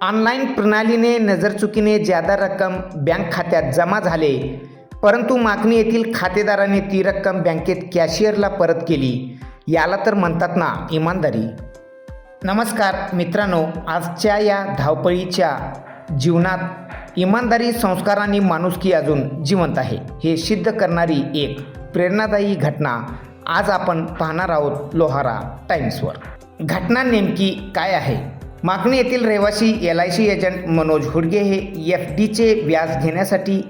Online प्रणालीने नजरचुकीने ज्यादा रक्कम बँक खात्यात जमा झाले, परंतु मागणी येथील खातेदाराने ती रक्कम बँकेत कॅशियरला परत केली. याला तर म्हणतात ना इमानदारी. नमस्कार मित्रांनो, आजच्या या धावपळीच्या जीवनात इमानदारी, संस्कार आणि माणुसकी अजून जिवंत आहे हे सिद्ध करणारी एक प्रेरणादायी घटना आज आपण पाहणार आहोत लोहारा टाइम्सवर. घटना नेमकी काय आहे? मागणी येथील रहिवासी LIC एजंट मनोज हुडगे हे FDचे व्याज घेण्यासाठी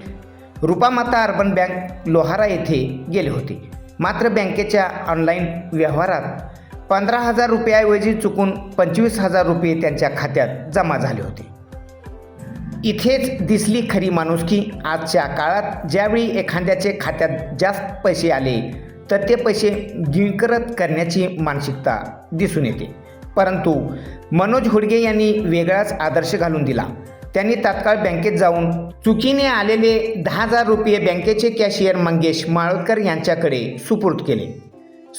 रुपामाता अर्बन बँक लोहारा येथे गेले होते. मात्र बँकेच्या ऑनलाईन व्यवहारात 15,000 रुपयाऐवजी चुकून 25,000 रुपये त्यांच्या खात्यात जमा झाले होते. इथेच दिसली खरी माणुसकी. आजच्या काळात ज्यावेळी एखाद्याचे खात्यात जास्त पैसे आले तर ते पैसे गिळकरत करण्याची मानसिकता दिसून येते. परंतु मनोज हुडगे यांनी वेगळाच आदर्श घालून दिला. त्यांनी तात्काळ बँकेत जाऊन चुकीने आलेले 10,000 रुपये बँकेचे कॅशियर मंगेश माळकर यांच्याकडे सुपूर्द केले.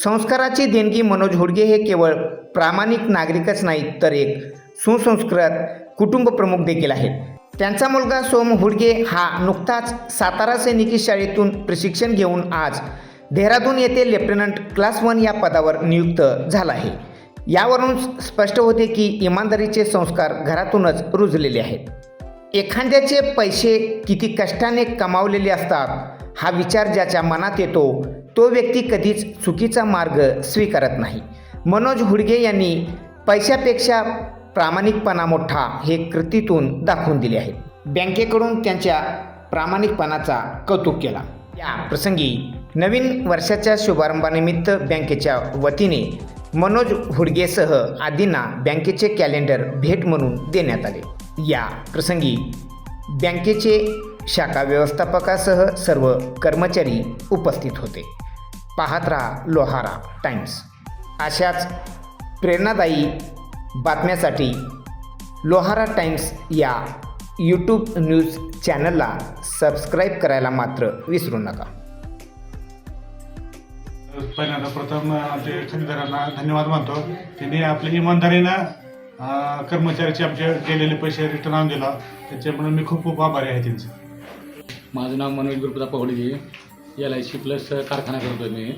संस्काराची देणगी. मनोज हुडगे हे केवळ प्रामाणिक नागरिकच नाहीत तर एक सुसंस्कृत कुटुंब प्रमुख देखील आहेत. त्यांचा मुलगा सोम हुडगे हा नुकताच सातारा सैनिकी शाळेतून प्रशिक्षण घेऊन आज देहरादून येथे लेफ्टनंट क्लास 1 या पदावर नियुक्त झाला आहे. यावरून स्पष्ट होते की इमानदारीचे संस्कार घरातूनच रुजलेले आहेत. एखाद्याचे पैसे किती कष्टाने कमावलेले असतात हा विचार ज्याच्या मनात येतो तो व्यक्ती कधीच चुकीचा मार्ग स्वीकारत नाही. मनोज हुडगे यांनी पैशापेक्षा प्रामाणिकपणा मोठा हे कृतीतून दाखवून दिले आहे. बँकेकडून त्यांच्या प्रामाणिकपणाचा कौतुक केला. या प्रसंगी नवीन वर्षाच्या शुभारंभानिमित्त बँकेच्या वतीने मनोज हुडगेसह आदींना बँकेचे कॅलेंडर भेट म्हणून देण्यात आले. या प्रसंगी बँकेचे शाखा व्यवस्थापकासह सर्व कर्मचारी उपस्थित होते. पाहत रहा लोहारा टाइम्स. अशाच प्रेरणादायी बातम्यासाठी लोहारा टाइम्स या YouTube न्यूज चॅनलला सबस्क्राईब करायला मात्र विसरू नका. पहिल्यांदा प्रथम आमच्या खरेदीदारांना धन्यवाद मानतो. त्यांनी आपल्या इमानदारीनं कर्मचाऱ्याचे आमचे गेलेले पैसे रिटर्न आणून दिला. त्याच्यामुळे मी खूप खूप आभारी आहे त्यांचं. माझं नाव मनोज गुरुप्रताप पवडगे. LIC प्लस कारखाना करतो मी.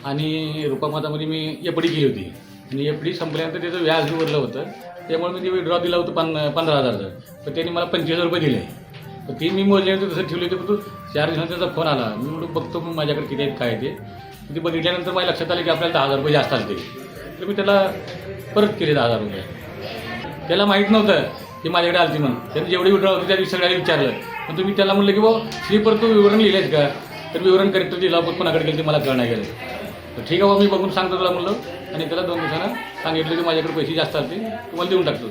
आणि रुपामातामध्ये मी FD केली होती आणि FD संपल्यानंतर त्याचं व्याज उरलं होतं. त्यामुळे मी ते विड्रॉ दिला होतं 15,000चं. तर त्यांनी मला 25,000 रुपये दिले. तर ते मी मोजल्यानंतर तसं ठेवले होते. पण 4 दिवसांचा त्याचा फोन आला. मी म्हणून बघतो माझ्याकडे किती आहेत काय ते. ते बघितल्यानंतर माझ्या लक्षात आलं की आपल्याला 10,000 रुपये जास्त आले. तर मी त्याला परत केले 10,000 रुपये. त्याला माहीत नव्हतं की माझ्याकडे आलती म्हणून. त्यांनी जेवढी विड्रॉ होती त्या दिवशी सगळ्यांनी विचारलं. पण तुम्ही त्याला म्हणलं की बाबा स्लीपर तू विवरण लिहिलेस का? तर विवरण करेक्टर दिला पण कोणाकडे गेलं ते मला कळणार गेलं. तर ठीक आहे बाबा मी बघून सांगतो तुला म्हणलं. आणि त्याला 2 दिवसानं सांगितलं की माझ्याकडे पैसे जास्त आले तुम्हाला देऊन टाकतो.